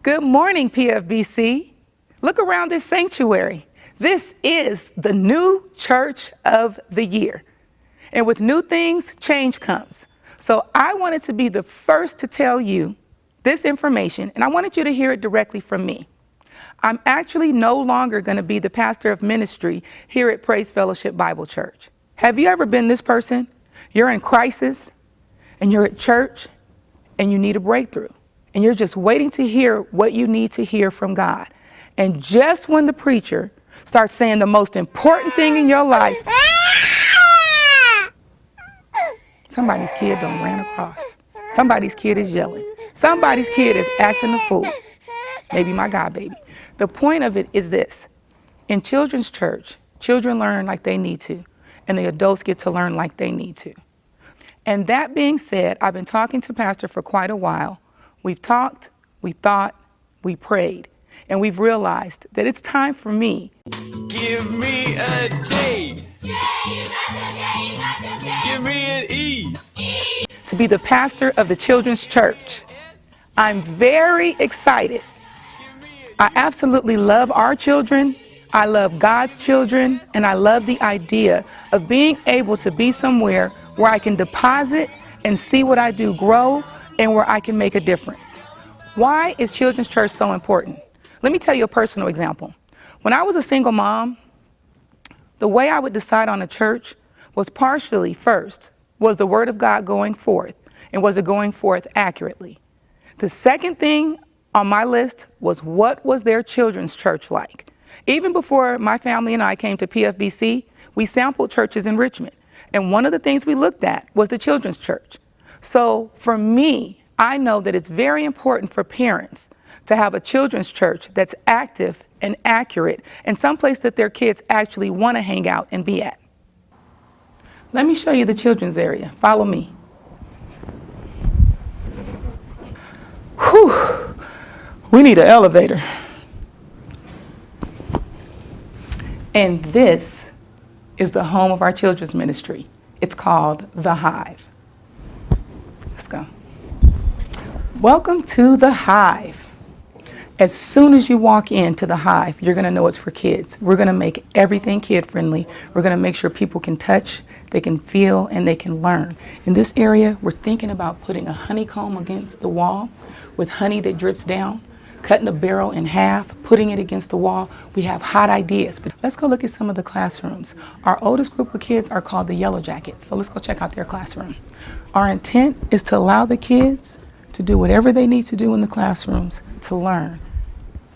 Good morning, PFBC. Look around this sanctuary. This is the new church of the year. And with new things, change comes. So I wanted to be the first to tell you this information, and I wanted you to hear it directly from me. I'm actually no longer going to be the pastor of ministry here at Praise Fellowship Bible Church. Have you ever been this person? You're in crisis, and you're at church, and you need a breakthrough. And you're just waiting to hear what you need to hear from God. And just when the preacher starts saying the most important thing in your life, somebody's kid done ran across. Somebody's kid is yelling. Somebody's kid is acting a fool. Maybe my godbaby. The point of it is this. In children's church, children learn like they need to, and the adults get to learn like they need to. And that being said, I've been talking to Pastor for quite a while. We've talked, we thought, we prayed, and we've realized that it's time for me. Give me a J. Give me an E. To be the pastor of the children's church. I'm very excited. I absolutely love our children. I love God's children, and I love the idea of being able to be somewhere where I can deposit and see what I do grow and where I can make a difference. Why is children's church so important? Let me tell you a personal example. When I was a single mom, the way I would decide on a church was partially, first, was the word of God going forth, and was it going forth accurately? The second thing on my list was, what was their children's church like? Even before my family and I came to PFBC, we sampled churches in Richmond. And one of the things we looked at was the children's church. So for me, I know that it's very important for parents to have a children's church that's active and accurate and someplace that their kids actually want to hang out and be at. Let me show you the children's area. Follow me. Whew. We need an elevator. And this is the home of our children's ministry. It's called The Hive. Let's go. Welcome to The Hive. As soon as you walk into The Hive, you're going to know it's for kids. We're going to make everything kid-friendly. We're going to make sure people can touch, they can feel, and they can learn. In this area, we're thinking about putting a honeycomb against the wall with honey that drips down, cutting a barrel in half, putting it against the wall. We have hot ideas. But let's go look at some of the classrooms. Our oldest group of kids are called the Yellow Jackets. So let's go check out their classroom. Our intent is to allow the kids to do whatever they need to do in the classrooms to learn.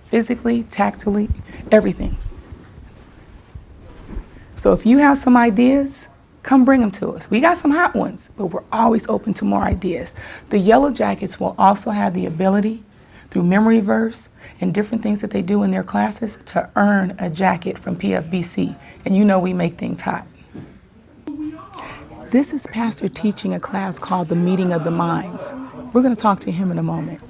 Physically, tactily, everything. So if you have some ideas, come bring them to us. We got some hot ones, but we're always open to more ideas. The Yellow Jackets will also have the ability, through memory verse and different things that they do in their classes, to earn a jacket from PFBC. And you know we make things hot. This is Pastor teaching a class called The Meeting of the Minds. We're going to talk to him in a moment.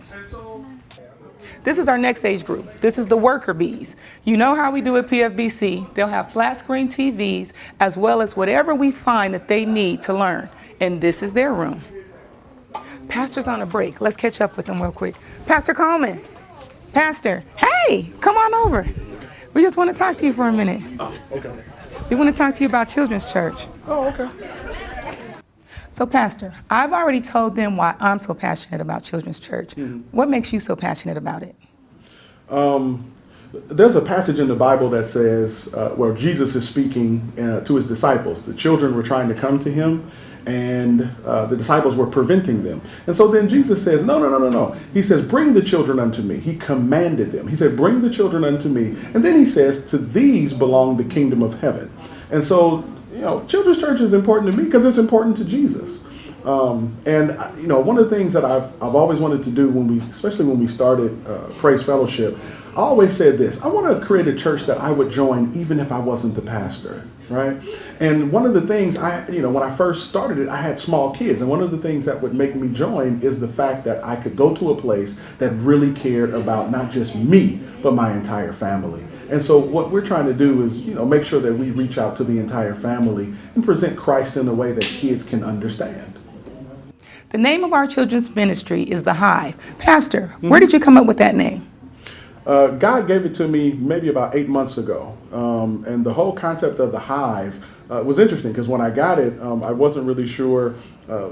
This is our next age group. This is the worker bees. You know how we do at PFBC. They'll have flat screen TVs as well as whatever we find that they need to learn. And this is their room. Pastor's on a break. Let's catch up with him real quick. Pastor Coleman. Pastor, hey, come on over. We just want to talk to you for a minute. Oh, okay. We want to talk to you about Children's Church. Oh, okay. So, Pastor, I've already told them why I'm so passionate about Children's Church. What makes you so passionate about it? There's a passage in the Bible that says where Jesus is speaking to his disciples. The children were trying to come to him, and the disciples were preventing them. And so then Jesus says, no. He says, bring the children unto me. He commanded them. He said, bring the children unto me. And then he says, to these belong the kingdom of heaven. And so, Children's Church is important to me because it's important to Jesus. And one of the things that I've always wanted to do especially when we started Praise Fellowship, I always said this: I want to create a church that I would join even if I wasn't the pastor, right? And one of the things when I first started it, I had small kids, and one of the things that would make me join is the fact that I could go to a place that really cared about not just me, but my entire family. And so what we're trying to do is, make sure that we reach out to the entire family and present Christ in a way that kids can understand. The name of our children's ministry is The Hive. Pastor, where did you come up with that name? God gave it to me maybe about 8 months ago. And the whole concept of the hive was interesting because when I got it, I wasn't really sure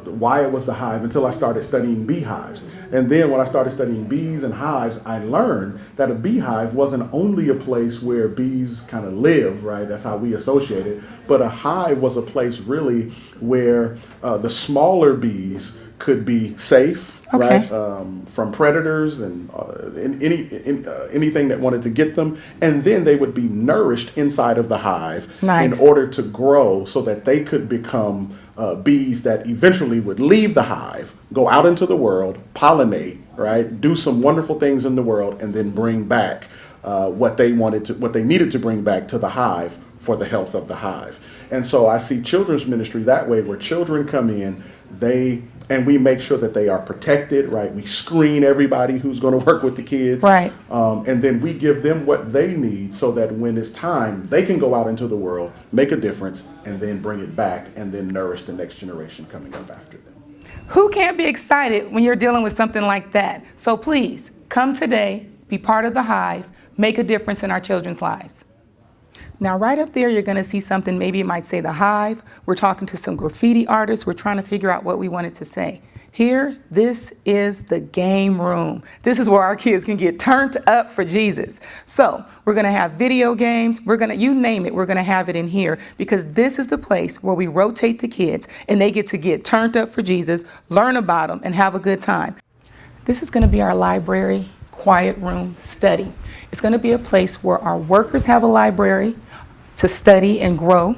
why it was the hive until I started studying beehives. And then when I started studying bees and hives, I learned that a beehive wasn't only a place where bees kind of live, right? That's how we associate it. But a hive was a place really where the smaller bees could be safe, Okay. right, from predators and anything that wanted to get them, and then they would be nourished inside of the hive Nice. in order to grow, so that they could become bees that eventually would leave the hive, go out into the world, pollinate, right, do some wonderful things in the world, and then bring back what they needed to bring back to the hive for the health of the hive. And so I see children's ministry that way, where children come in, and we make sure that they are protected, right? We screen everybody who's going to work with the kids. Right. And then we give them what they need so that when it's time, they can go out into the world, make a difference, and then bring it back and then nourish the next generation coming up after them. Who can't be excited when you're dealing with something like that? So please, come today, be part of The Hive, make a difference in our children's lives. Now, right up there, you're going to see something, maybe it might say The Hive. We're talking to some graffiti artists. We're trying to figure out what we wanted to say. Here, this is the game room. This is where our kids can get turned up for Jesus. So we're going to have video games. You name it, we're going to have it in here, because this is the place where we rotate the kids and they get to get turned up for Jesus, learn about him, and have a good time. This is going to be our library, quiet room, study. It's going to be a place where our workers have a library to study and grow.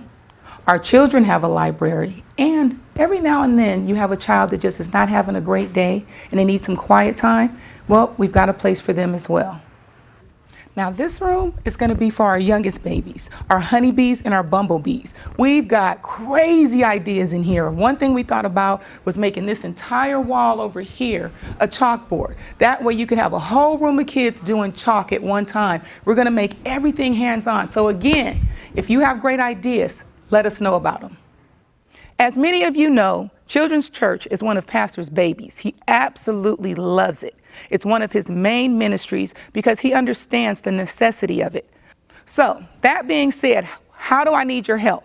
Our children have a library, and every now and then you have a child that just is not having a great day and they need some quiet time. Well, we've got a place for them as well. Now, this room is going to be for our youngest babies, our honeybees and our bumblebees. We've got crazy ideas in here. One thing we thought about was making this entire wall over here a chalkboard. That way you can have a whole room of kids doing chalk at one time. We're going to make everything hands-on. So again, if you have great ideas, let us know about them. As many of you know, Children's Church is one of Pastor's babies. He absolutely loves it. It's one of his main ministries because he understands the necessity of it. So, that being said, how do I need your help?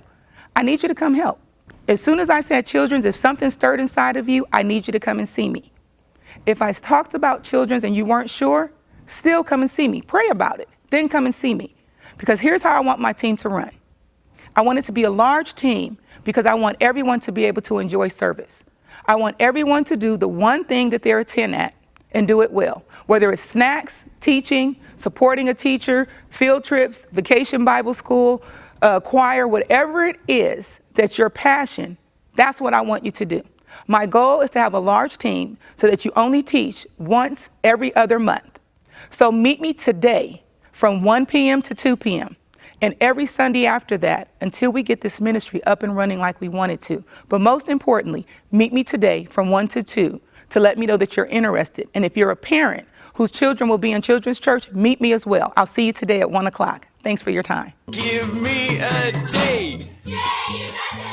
I need you to come help. As soon as I said children's, if something stirred inside of you, I need you to come and see me. If I talked about children's and you weren't sure, still come and see me. Pray about it, then come and see me. Because here's how I want my team to run. I want it to be a large team because I want everyone to be able to enjoy service. I want everyone to do the one thing that they're a 10 at and do it well. Whether it's snacks, teaching, supporting a teacher, field trips, vacation Bible school, choir, whatever it is that's your passion, that's what I want you to do. My goal is to have a large team so that you only teach once every other month. So meet me today from 1 p.m. to 2 p.m. and every Sunday after that until we get this ministry up and running like we want it to. But most importantly, meet me today from 1 to 2 to let me know that you're interested. And if you're a parent whose children will be in Children's Church, meet me as well. I'll see you today at 1 o'clock. Thanks for your time. Give me a J. Yeah, you got